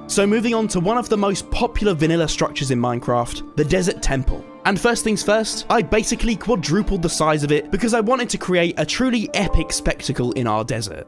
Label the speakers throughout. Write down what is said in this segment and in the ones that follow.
Speaker 1: So moving on to one of the most popular vanilla structures in Minecraft, the Desert Temple. And first things first, I basically quadrupled the size of it because I wanted to create a truly epic spectacle in our desert.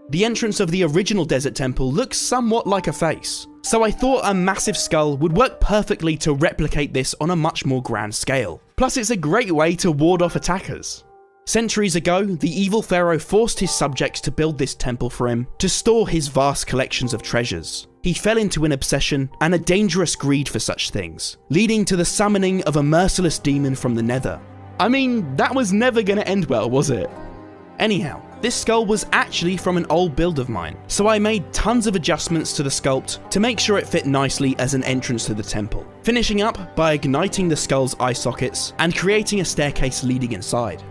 Speaker 1: The entrance of the original Desert Temple looks somewhat like a face, so I thought a massive skull would work perfectly to replicate this on a much more grand scale. Plus it's a great way to ward off attackers. Centuries ago, the evil pharaoh forced his subjects to build this temple for him to store his vast collections of treasures. He fell into an obsession and a dangerous greed for such things, leading to the summoning of a merciless demon from the nether. I mean, that was never gonna end well, was it? Anyhow, this skull was actually from an old build of mine, so I made tons of adjustments to the sculpt to make sure it fit nicely as an entrance to the temple, finishing up by igniting the skull's eye sockets and creating a staircase leading inside.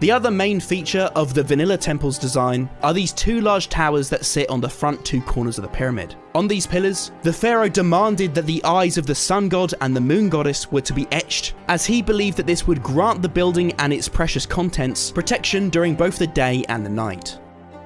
Speaker 1: The other main feature of the vanilla temple's design are these two large towers that sit on the front two corners of the pyramid. On these pillars, the pharaoh demanded that the eyes of the sun god and the moon goddess were to be etched, as he believed that this would grant the building and its precious contents protection during both the day and the night.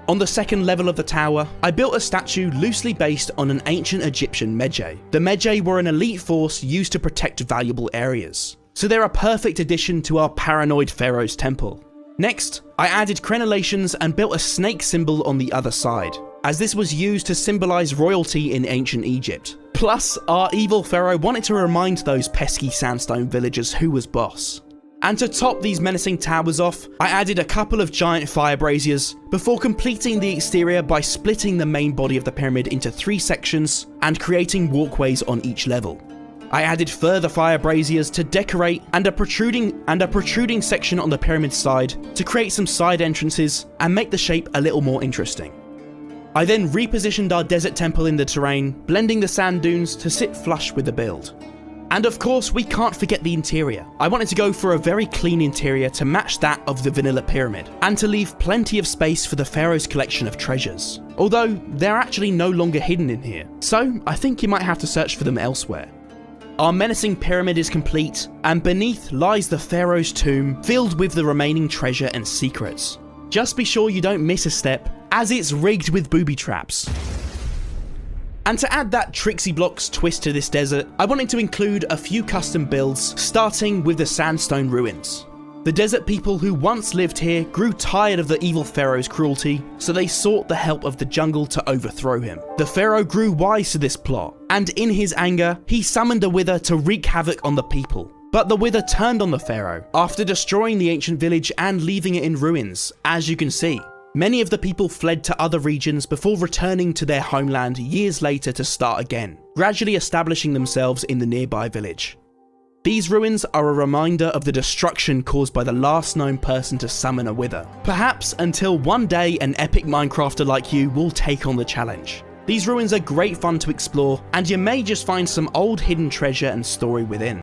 Speaker 1: On the second level of the tower, I built a statue loosely based on an ancient Egyptian Medjay. The Medjay were an elite force used to protect valuable areas, so they're a perfect addition to our paranoid pharaoh's temple. Next, I added crenellations and built a snake symbol on the other side, as this was used to symbolize royalty in ancient Egypt. Plus, our evil pharaoh wanted to remind those pesky sandstone villagers who was boss. And to top these menacing towers off, I added a couple of giant fire braziers before completing the exterior by splitting the main body of the pyramid into 3 sections and creating walkways on each level. I added further fire braziers to decorate and a protruding section on the pyramid side to create some side entrances and make the shape a little more interesting. I then repositioned our desert temple in the terrain, blending the sand dunes to sit flush with the build. And of course, we can't forget the interior. I wanted to go for a very clean interior to match that of the vanilla pyramid, and to leave plenty of space for the pharaoh's collection of treasures. Although, they're actually no longer hidden in here, so I think you might have to search for them elsewhere. Our menacing pyramid is complete, and beneath lies the pharaoh's tomb, filled with the remaining treasure and secrets. Just be sure you don't miss a step, as it's rigged with booby traps. And to add that Trixyblox twist to this desert, I wanted to include a few custom builds, starting with the sandstone ruins. The desert people who once lived here grew tired of the evil pharaoh's cruelty, so they sought the help of the jungle to overthrow him. The pharaoh grew wise to this plot, and in his anger, he summoned a wither to wreak havoc on the people. But the wither turned on the pharaoh, after destroying the ancient village and leaving it in ruins, as you can see. Many of the people fled to other regions before returning to their homeland years later to start again, gradually establishing themselves in the nearby village. These ruins are a reminder of the destruction caused by the last known person to summon a wither. Perhaps until one day an epic Minecrafter like you will take on the challenge. These ruins are great fun to explore, and you may just find some old hidden treasure and story within.